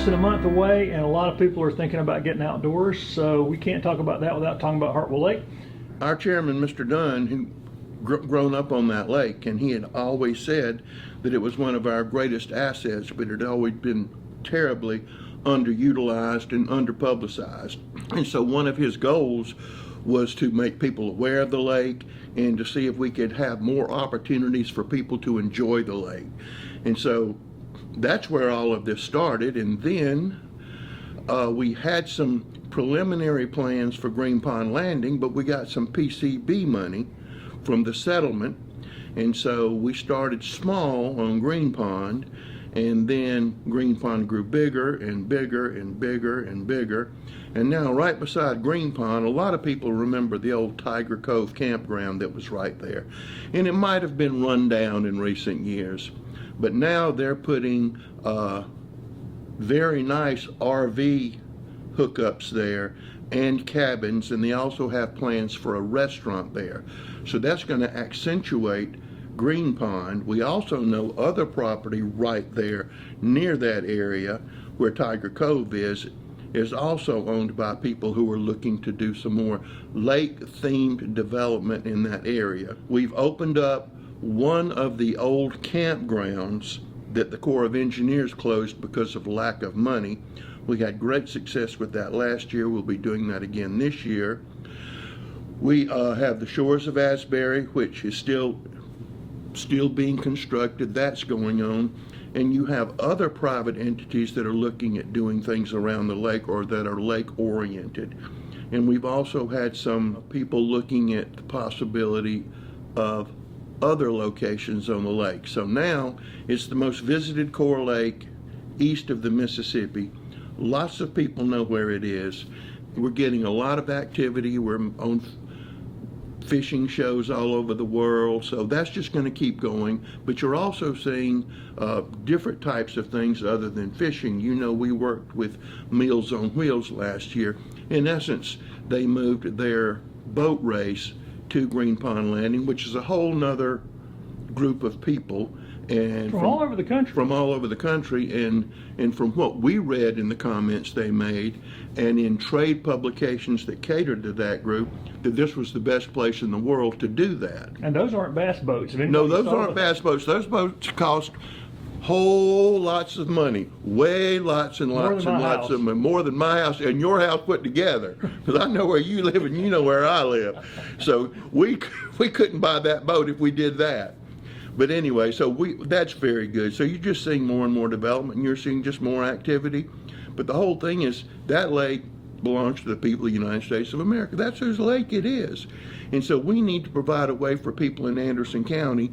less than a month away, and a lot of people are thinking about getting outdoors, so we can't talk about that without talking about Hartwell Lake. Our chairman, Mr. Dunn, who grown up on that lake, and he had always said that it was one of our greatest assets, but it had always been terribly underutilized and underpublicized. And so one of his goals was to make people aware of the lake and to see if we could have more opportunities for people to enjoy the lake. And so that's where all of this started. And then we had some preliminary plans for Green Pond Landing, but we got some PCB money from the settlement. And so we started small on Green Pond, and then Green Pond grew bigger and bigger and bigger and bigger. And now right beside Green Pond, a lot of people remember the old Tiger Cove campground that was right there. And it might have been run down in recent years, but now they're putting very nice RV hookups there and cabins, and they also have plans for a restaurant there. So that's going to accentuate Green Pond. We also know other property right there near that area where Tiger Cove is also owned by people who are looking to do some more lake-themed development in that area. We've opened up one of the old campgrounds that the Corps of Engineers closed because of lack of money. We had great success with that last year. We'll be doing that again this year. We have the Shores of Asbury, which is still being constructed. That's going on. And you have other private entities that are looking at doing things around the lake or that are lake oriented. And we've also had some people looking at the possibility of other locations on the lake. So now it's the most visited Corps lake east of the Mississippi. Lots of people know where it is. We're getting a lot of activity. We're on fishing shows all over the world, so that's just going to keep going. But you're also seeing different types of things other than fishing. You know, we worked with Meals on Wheels last year. In essence, they moved their boat race to Green Pond Landing, which is a whole nother group of people. And From all over the country. From all over the country, and from what we read in the comments they made, and in trade publications that catered to that group, that this was the best place in the world to do that. And those aren't bass boats. No, those aren't bass boats. Those boats cost whole lots of money, way lots and lots and lots of money, more than my house and your house put together. Because I know where you live and you know where I live. So we couldn't buy that boat if we did that. But anyway, so that's very good. So you're just seeing more and more development, and you're seeing just more activity. But the whole thing is that lake belongs to the people of the United States of America. That's whose lake it is. And so we need to provide a way for people in Anderson County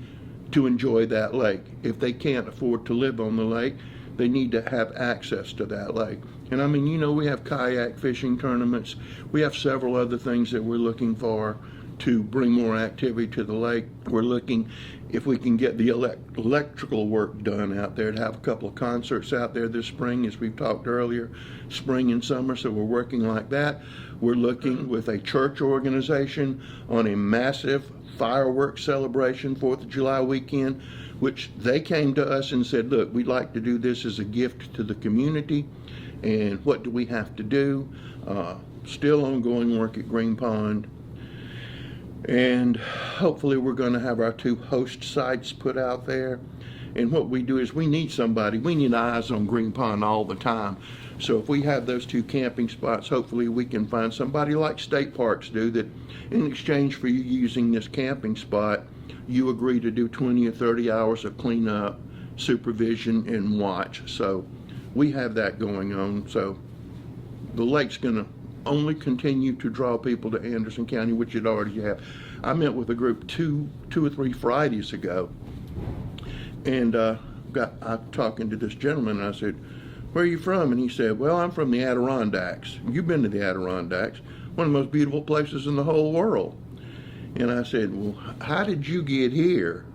to enjoy that lake. If they can't afford to live on the lake, they need to have access to that lake. And I mean, you know, we have kayak fishing tournaments. We have several other things that we're looking for to bring more activity to the lake. We're looking if we can get the electrical work done out there, to have a couple of concerts out there this spring, as we've talked earlier, spring and summer, so we're working like that. We're looking with a church organization on a massive fireworks celebration, 4th of July weekend, which they came to us and said, look, we'd like to do this as a gift to the community, and what do we have to do? Still ongoing work at Green Pond. And hopefully we're going to have our 2 host sites put out there. And what we do is we need eyes on Green Pond all the time. So if we have those 2 camping spots, hopefully we can find somebody like state parks do, that in exchange for you using this camping spot, you agree to do 20 or 30 hours of cleanup, supervision, and watch. So we have that going on. So the lake's going to only continue to draw people to Anderson County, which it already have. I met with a group two or three Fridays ago, and I'm talking to this gentleman, and I said, where are you from? And he said, well, I'm from the Adirondacks. You've been to the Adirondacks, one of the most beautiful places in the whole world. And I said, well, how did you get here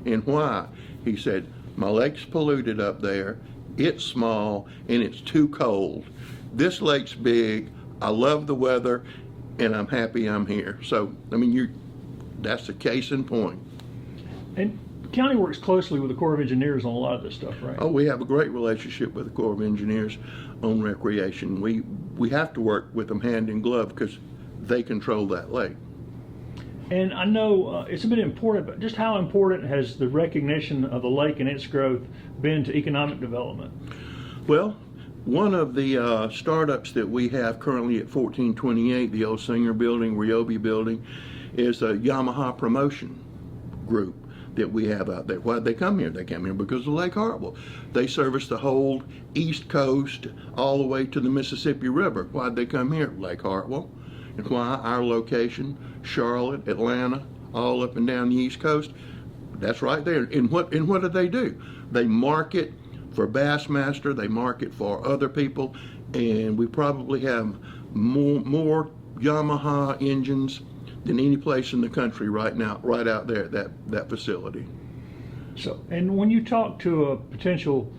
and why? He said, my lake's polluted up there, it's small, and it's too cold. This lake's big, I love the weather, and I'm happy I'm here. So, I mean, that's the case in point. And county works closely with the Corps of Engineers on a lot of this stuff, right? Oh, we have a great relationship with the Corps of Engineers on recreation. We have to work with them hand in glove because they control that lake. And I know it's been important, but just how important has the recognition of the lake and its growth been to economic development? Well, one of the startups that we have currently at 1428, the old Singer Building, Ryobi Building, is a Yamaha promotion group that we have out there. Why'd they come here? They came here because of Lake Hartwell. They service the whole East Coast all the way to the Mississippi River. Why'd they come here? Lake Hartwell. And why our location, Charlotte, Atlanta, all up and down the East Coast, that's right there. And what do? They market for Bassmaster, they market for other people, and we probably have more Yamaha engines than any place in the country right now, right out there at that facility. So, and when you talk to a potential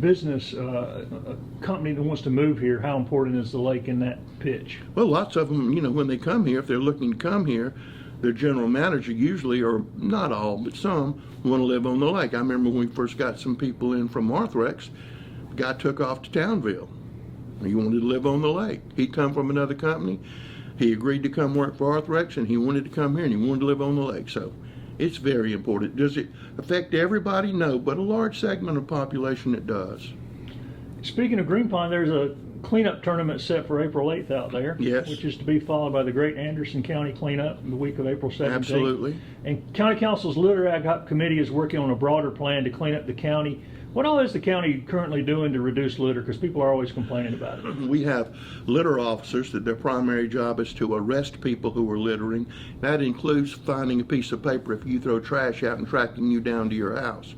business, a company that wants to move here, how important is the lake in that pitch? Well, lots of them, when they come here, if they're looking to come here, their general manager usually, or not all, but some, want to live on the lake. I remember when we first got some people in from Arthrex, the guy took off to Townville. He wanted to live on the lake. He'd come from another company. He agreed to come work for Arthrex, and he wanted to come here, and he wanted to live on the lake. So it's very important. Does it affect everybody? No, but a large segment of the population it does. Speaking of Green Pond, there's a cleanup tournament set for April 8th out there. Yes. Which is to be followed by the Great Anderson County Cleanup in the week of April 17th. Absolutely. And County Council's Litter Ad Hoc Committee is working on a broader plan to clean up the county. What all is the county currently doing to reduce litter? Because people are always complaining about it. We have litter officers that their primary job is to arrest people who are littering. That includes finding a piece of paper if you throw trash out and tracking you down to your house.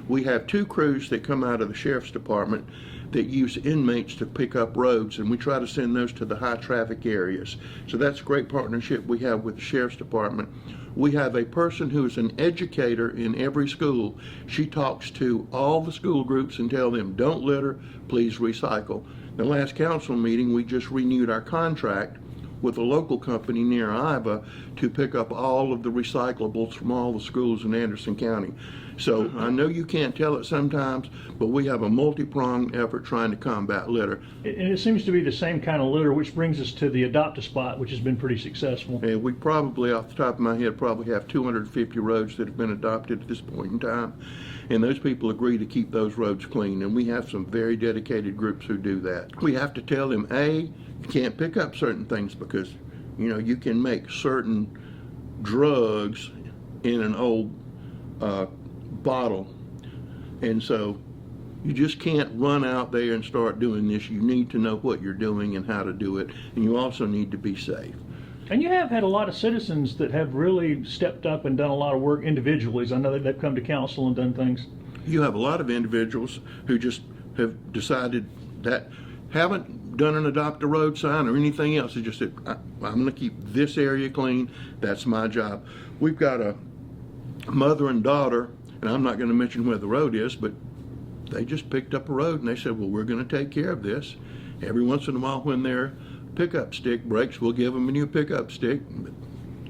We have 2 crews that come out of the Sheriff's Department that use inmates to pick up roads, and we try to send those to the high traffic areas. So that's a great partnership we have with the Sheriff's Department. We have a person who's an educator in every school. She talks to all the school groups and tell them, don't litter, please recycle. The last council meeting, we just renewed our contract with a local company near Iva to pick up all of the recyclables from all the schools in Anderson County. So I know you can't tell it sometimes, but we have a multi-pronged effort trying to combat litter. And it seems to be the same kind of litter, which brings us to the Adopt-A-Spot, which has been pretty successful. And we probably, off the top of my head, probably have 250 roads that have been adopted at this point in time. And those people agree to keep those roads clean. And we have some very dedicated groups who do that. We have to tell them, you can't pick up certain things because, you can make certain drugs in an old bottle. And so you just can't run out there and start doing this. You need to know what you're doing and how to do it. And you also need to be safe. And you have had a lot of citizens that have really stepped up and done a lot of work individually. I know that they've come to council and done things. You have a lot of individuals who just have decided that haven't done an adopt a road sign or anything else. They just said, I'm going to keep this area clean. That's my job. We've got a mother and daughter, and I'm not going to mention where the road is, but they just picked up a road and they said, well, we're going to take care of this. Every once in a while when their pickup stick breaks, we'll give them a new pickup stick. But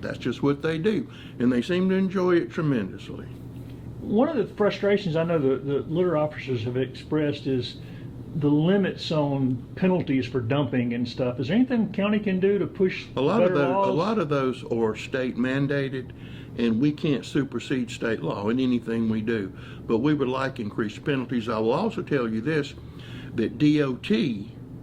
that's just what they do. And they seem to enjoy it tremendously. One of the frustrations I know the litter officers have expressed is the limits on penalties for dumping and stuff. Is there anything the county can do to push a lot better of those, laws? A lot of those are state mandated, and we can't supersede state law in anything we do. But we would like increased penalties. I will also tell you this, that DOT,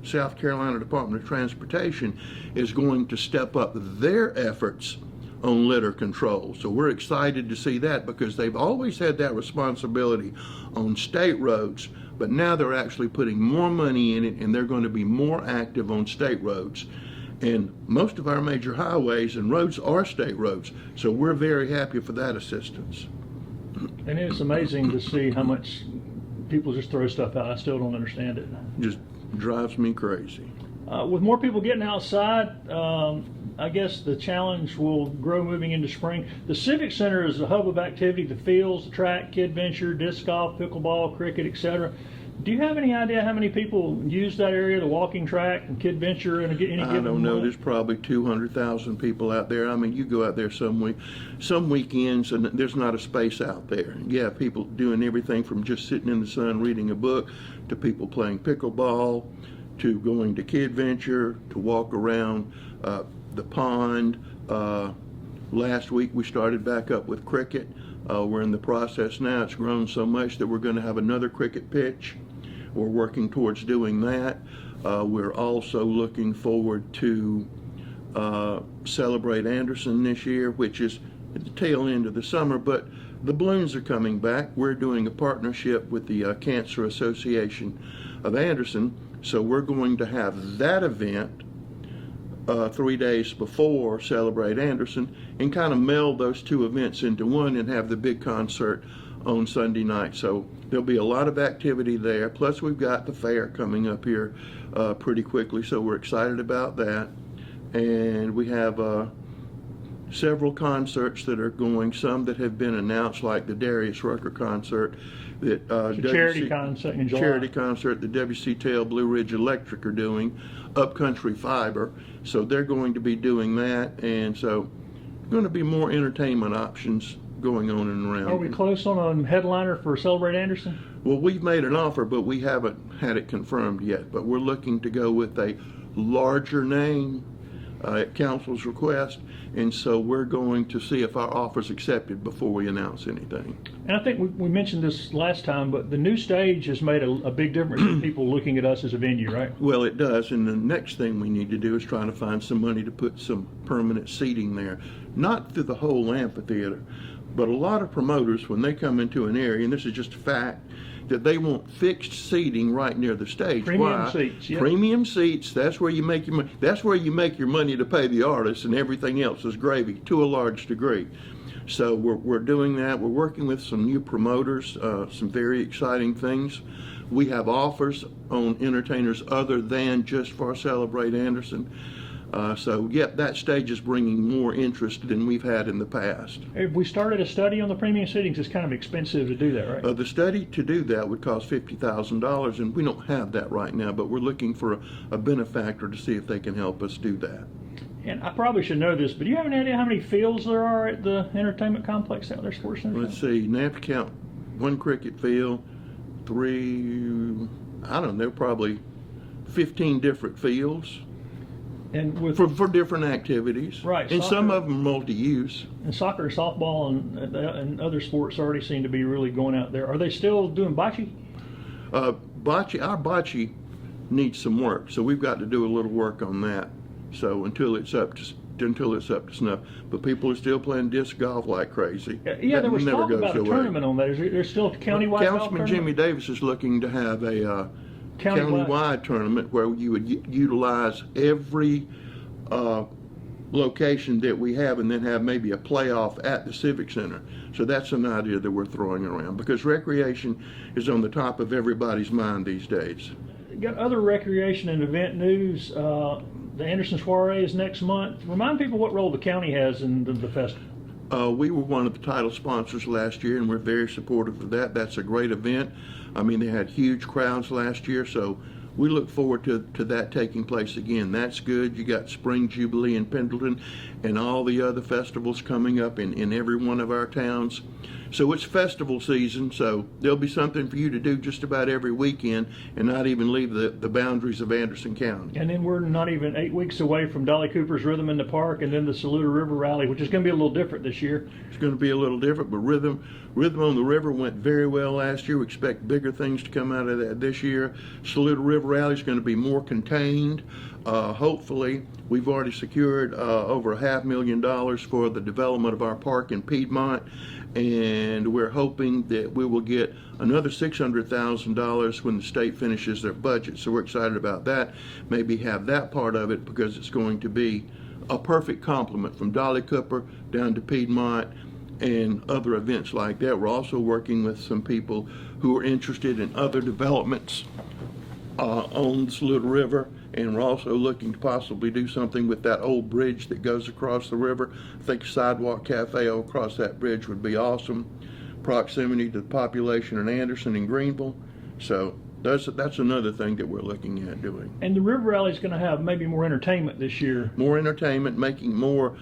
South Carolina Department of Transportation, is going to step up their efforts on litter control. So we're excited to see that because they've always had that responsibility on state roads, but now they're actually putting more money in it and they're going to be more active on state roads. And most of our major highways and roads are state roads, so we're very happy for that assistance. And it's amazing to see how much people just throw stuff out. I still don't understand it. Just drives me crazy. With more people getting outside, I guess the challenge will grow moving into spring. The Civic Center is a hub of activity. The fields, the track, kid venture, disc golf, pickleball, cricket, etc. Do you have any idea how many people use that area, the walking track and Kid Venture, in any given I don't know. month? There's probably 200,000 people out there. I mean, you go out there some weekends, and there's not a space out there. You have people doing everything from just sitting in the sun reading a book, to people playing pickleball, to going to Kid Venture, to walk around the pond. Last week we started back up with cricket. We're in the process now. It's grown so much that we're going to have another cricket pitch. We're working towards doing that. We're also looking forward to Celebrate Anderson this year, which is at the tail end of the summer, but the balloons are coming back. We're doing a partnership with the Cancer Association of Anderson, so we're going to have that event 3 days before Celebrate Anderson, and kind of meld those two events into one and have the big concert on Sunday night. So there'll be a lot of activity there. Plus we've got the fair coming up here pretty quickly, so we're excited about that. And we have several concerts that are going, some that have been announced, like the Darius Rucker concert, that Charity concert in July. Charity concert that WC Tail Blue Ridge Electric are doing, Upcountry Fiber. So they're going to be doing that, and so going to be more entertainment options going on and around. Are we close on a headliner for Celebrate Anderson? Well, we've made an offer, but we haven't had it confirmed yet. But we're looking to go with a larger name at council's request, and so we're going to see if our offer's accepted before we announce anything. And I think we mentioned this last time, but the new stage has made a big difference in people looking at us as a venue, right? Well, it does, and the next thing we need to do is try to find some money to put some permanent seating there. Not through the whole amphitheater, but a lot of promoters, when they come into an area, and this is just a fact, that they want fixed seating right near the stage. Premium Why? seats, yep. Premium seats, that's where you make your money. That's where you make your money to pay the artists, and everything else is gravy to a large degree. So we're doing that. We're working with some new promoters, some very exciting things. We have offers on entertainers other than just for Celebrate Anderson. So, yep, that stage is bringing more interest than we've had in the past. If we started a study on the premium seatings, it's kind of expensive to do that, right? The study to do that would cost $50,000, and we don't have that right now, but we're looking for a benefactor to see if they can help us do that. And I probably should know this, but do you have any idea how many fields there are at the entertainment complex out there, Sports Center? Let's see, now have to count one cricket field, 3, I don't know, probably 15 different fields. And with For different activities. Right, And soccer. some of them multi-use. and soccer, softball, and other sports already seem to be really going out there. Are they still doing bocce? Our bocce needs some work, so we've got to do a little work on that. So until it's up to snuff. But people are still playing disc golf like crazy. Yeah, there was That talk never about goes a away. tournament on that. Is there still a countywide golf Councilman Jimmy tournament? Davis is looking to have a Countywide. countywide tournament where you would utilize every location that we have, and then have maybe a playoff at the Civic Center. So that's an idea that we're throwing around, because recreation is on the top of everybody's mind these days. Got other recreation and event news. The Anderson Soiree is next month. Remind people what role the county has in the festival. We were one of the title sponsors last year, and we're very supportive of that. That's a great event. I mean, they had huge crowds last year, so we look forward to that taking place again. That's good. You got Spring Jubilee in Pendleton and all the other festivals coming up in every one of our towns. So it's festival season, so there'll be something for you to do just about every weekend and not even leave the boundaries of Anderson County. And then we're not even 8 weeks away from Dolly Cooper's Rhythm in the Park and then the Saluda River Rally, which is going to be a little different this year. It's going to be a little different, but Rhythm on the River went very well last year. We expect bigger things to come out of that this year. Saluda River Rally is going to be more contained. Hopefully, we've already secured over $500,000 for the development of our park in Piedmont, and we're hoping that we will get another $600,000 when the state finishes their budget. So we're excited about that. Maybe have that part of it, because it's going to be a perfect complement from Dolly Cooper down to Piedmont and other events like that. We're also working with some people who are interested in other developments on the Saluda River, and we're also looking to possibly do something with that old bridge that goes across the river. I think a sidewalk cafe across that bridge would be awesome. Proximity to the population in Anderson and Greenville. So That's another thing that we're looking at doing. And the River Rally is going to have maybe more entertainment this year. More entertainment, making more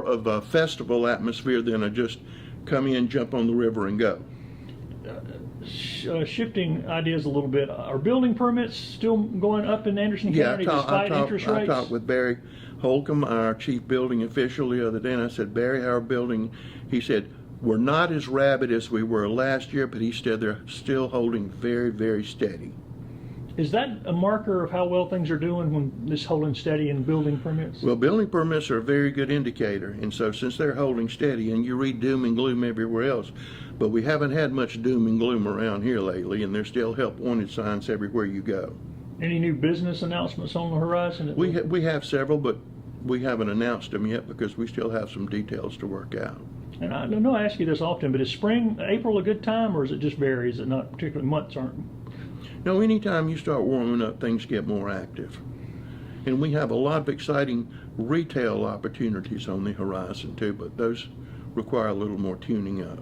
of a festival atmosphere than a just come in, jump on the river, and go. Shifting ideas a little bit, are building permits still going up in Anderson County despite interest rates? I talked with Barry Holcomb, our chief building official, the other day, and I said, Barry, our building, he said, we're not as rabid as we were last year, but he said they're still holding very, very steady. Is that a marker of how well things are doing when this holding steady in building permits? Well, building permits are a very good indicator, and so since they're holding steady, and you read doom and gloom everywhere else, but we haven't had much doom and gloom around here lately, and there's still help wanted signs everywhere you go. Any new business announcements on the horizon? We have several, but we haven't announced them yet because we still have some details to work out. And I know I ask you this often, but is spring, April a good time, or is it just varies? Is it not particularly months aren't? No, anytime you start warming up, things get more active. And we have a lot of exciting retail opportunities on the horizon too, but those require a little more tuning up.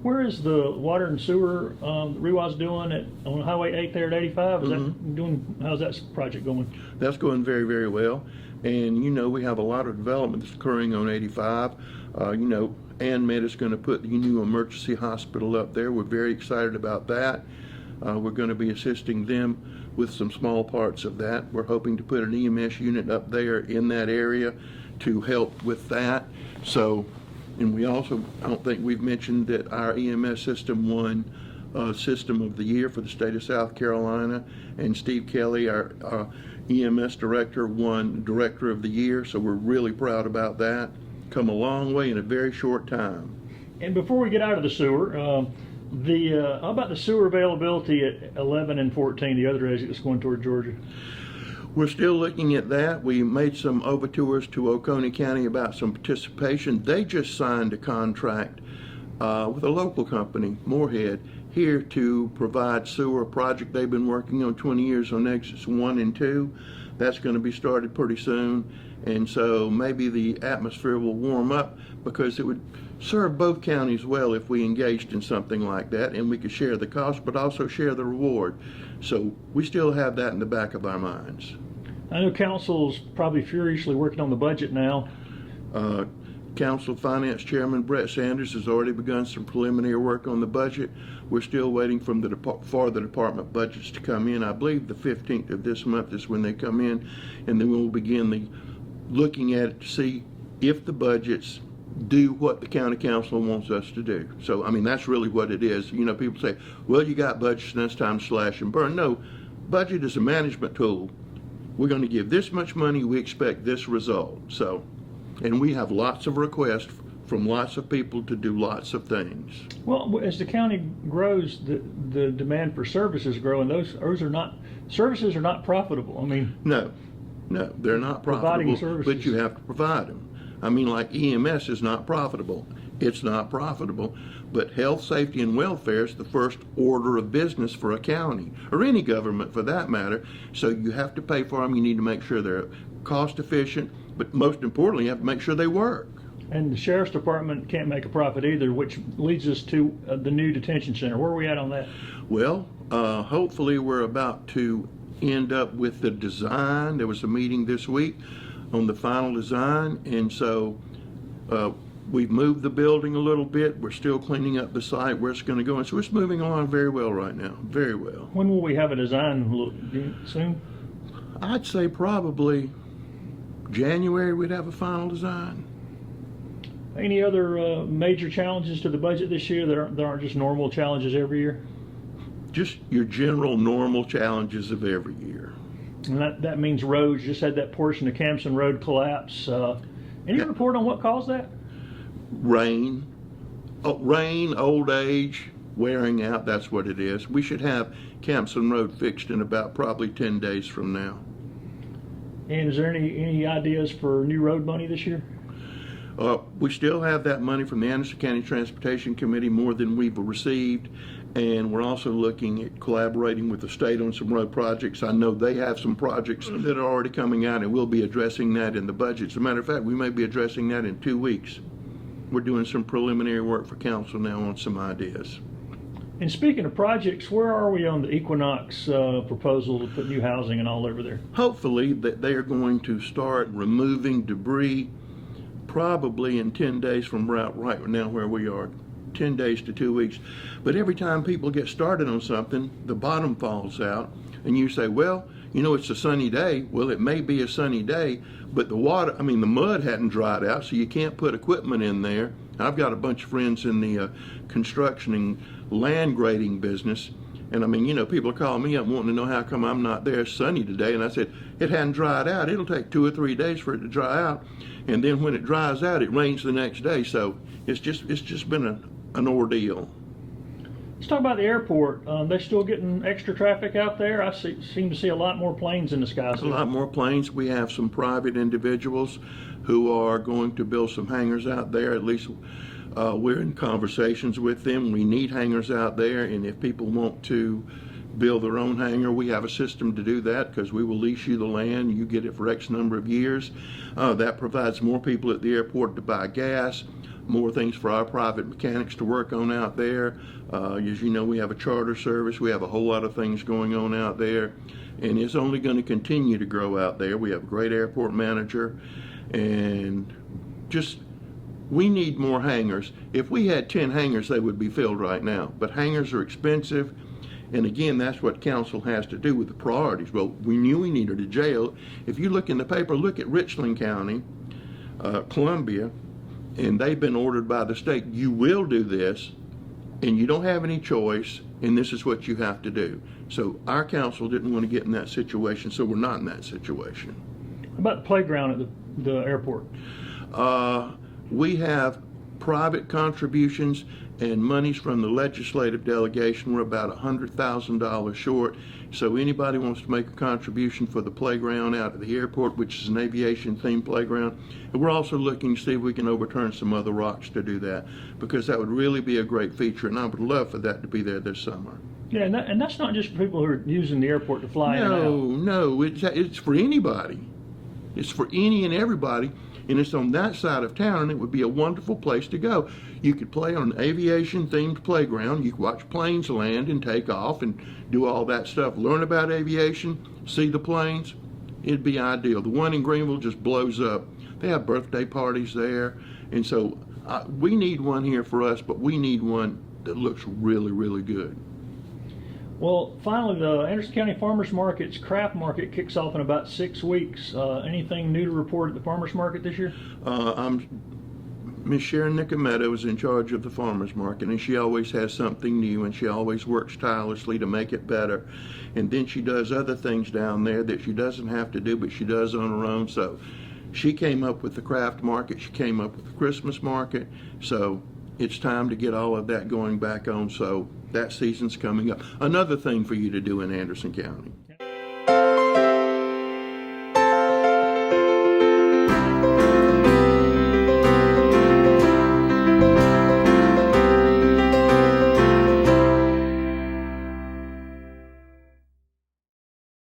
Where is the water and sewer REWA's doing on Highway 8 there at 85? Is that doing? How's that project going? That's going very, very well. And you know, we have a lot of development that's occurring on 85. You know, ANMED is going to put the new emergency hospital up there. We're very excited about that. We're going to be assisting them with some small parts of that. We're hoping to put an EMS unit up there in that area to help with that. So, and we also, I don't think we've mentioned that our EMS system won System of the Year for the state of South Carolina, and Steve Kelly, our EMS director, won Director of the Year, so we're really proud about that. Come a long way in a very short time. And before we get out of the sewer, how about the sewer availability at 11 and 14, the other exit that's going toward Georgia? We're still looking at that. We made some overtures to Oconee County about some participation. They just signed a contract with a local company, Moorhead, here to provide sewer project they've been working on 20 years on exits 1 and 2. That's going to be started pretty soon. And so maybe the atmosphere will warm up because it would serve both counties well if we engaged in something like that, and we could share the cost but also share the reward. So we still have that in the back of our minds. I know council's probably furiously working on the budget now. Council Finance Chairman Brett Sanders has already begun some preliminary work on the budget. We're still waiting for the department budgets to come in. I believe the 15th of this month is when they come in, and then we'll begin looking at it to see if the budgets do what the county council wants us to do. So, I mean, that's really what it is. You know, people say, well, you got budgets and it's time to slash and burn. No, budget is a management tool. We're going to give this much money, we expect this result. So, and we have lots of requests from lots of people to do lots of things. Well, as the county grows, the demand for services grow, and those services are not profitable. I mean, no, they're not providing profitable, services. but you have to provide them. I mean, like EMS is not profitable. It's not profitable, but health, safety, and welfare is the first order of business for a county, or any government for that matter. So you have to pay for them. You need to make sure they're cost efficient, but most importantly, you have to make sure they work. And the sheriff's department can't make a profit either, which leads us to the new detention center. Where are we at on that? Well, hopefully we're about to end up with the design. There was a meeting this week on the final design, and so we've moved the building a little bit. We're still cleaning up the site where it's going to go, and so it's moving along very well right now, very well. When will we have a design soon? I'd say probably January we'd have a final design. Any other major challenges to the budget this year that aren't just normal challenges every year? Just your general normal challenges of every year. And that means roads. You just had that portion of Campson Road collapse. Any report on what caused that? Rain, old age, wearing out, that's what it is. We should have Campson Road fixed in about probably 10 days from now. And is there any ideas for new road money this year? We still have that money from the Anderson County Transportation Committee, more than we've received, and we're also looking at collaborating with the state on some road projects. I know they have some projects that are already coming out, and we'll be addressing that in the budget. As a matter of fact, we may be addressing that in 2 weeks. We're doing some preliminary work for council now on some ideas. And speaking of projects, where are we on the Equinox proposal to put new housing and all over there? Hopefully that they are going to start removing debris probably in 10 days from right now where we are, 10 days to 2 weeks. But every time people get started on something, the bottom falls out, and you say, well, you know, it's a sunny day. Well, it may be a sunny day, but the mud hadn't dried out, so you can't put equipment in there. I've got a bunch of friends in the construction and land grading business, and I mean, you know, people are calling me up wanting to know how come I'm not there sunny today, and I said, it hadn't dried out. It'll take 2 or 3 days for it to dry out, and then when it dries out, it rains the next day, so it's just been an ordeal. Let's talk about the airport. They still getting extra traffic out there? I seem to see a lot more planes in the sky. A lot more planes. We have some private individuals who are going to build some hangars out there. At least we're in conversations with them. We need hangars out there, and if people want to build their own hangar, we have a system to do that because we will lease you the land. You get it for X number of years. That provides more people at the airport to buy gas, more things for our private mechanics to work on out there. As you know, we have a charter service. We have a whole lot of things going on out there, and it's only going to continue to grow out there. We have a great airport manager, and we need more hangars. If we had 10 hangars, they would be filled right now, but hangars are expensive, and again, that's what council has to do with the priorities. Well, we knew we needed a jail. If you look in the paper, look at Richland County, Columbia, and they've been ordered by the state, you will do this, and you don't have any choice, and this is what you have to do. So our council didn't want to get in that situation, so we're not in that situation. How about the playground at the airport? We have private contributions and monies from the legislative delegation. We're about $100,000 short. So anybody wants to make a contribution for the playground out at the airport, which is an aviation-themed playground. And we're also looking to see if we can overturn some other rocks to do that, because that would really be a great feature, and I would love for that to be there this summer. Yeah, and that's not just for people who are using the airport to fly in and out. No, it's for anybody. It's for any and everybody. And it's on that side of town, and it would be a wonderful place to go. You could play on an aviation-themed playground. You could watch planes land and take off and do all that stuff. Learn about aviation, see the planes. It'd be ideal. The one in Greenville just blows up. They have birthday parties there. And so we need one here for us, but we need one that looks really, really good. Well, finally, the Anderson County Farmers Market's craft market kicks off in about 6 weeks. Anything new to report at the farmers market this year? Miss Sharon Nicometto is in charge of the farmers market, and she always has something new, and she always works tirelessly to make it better. And then she does other things down there that she doesn't have to do, but she does on her own. So she came up with the craft market. She came up with the Christmas market. So it's time to get all of that going back on. So that season's coming up. Another thing for you to do in Anderson County.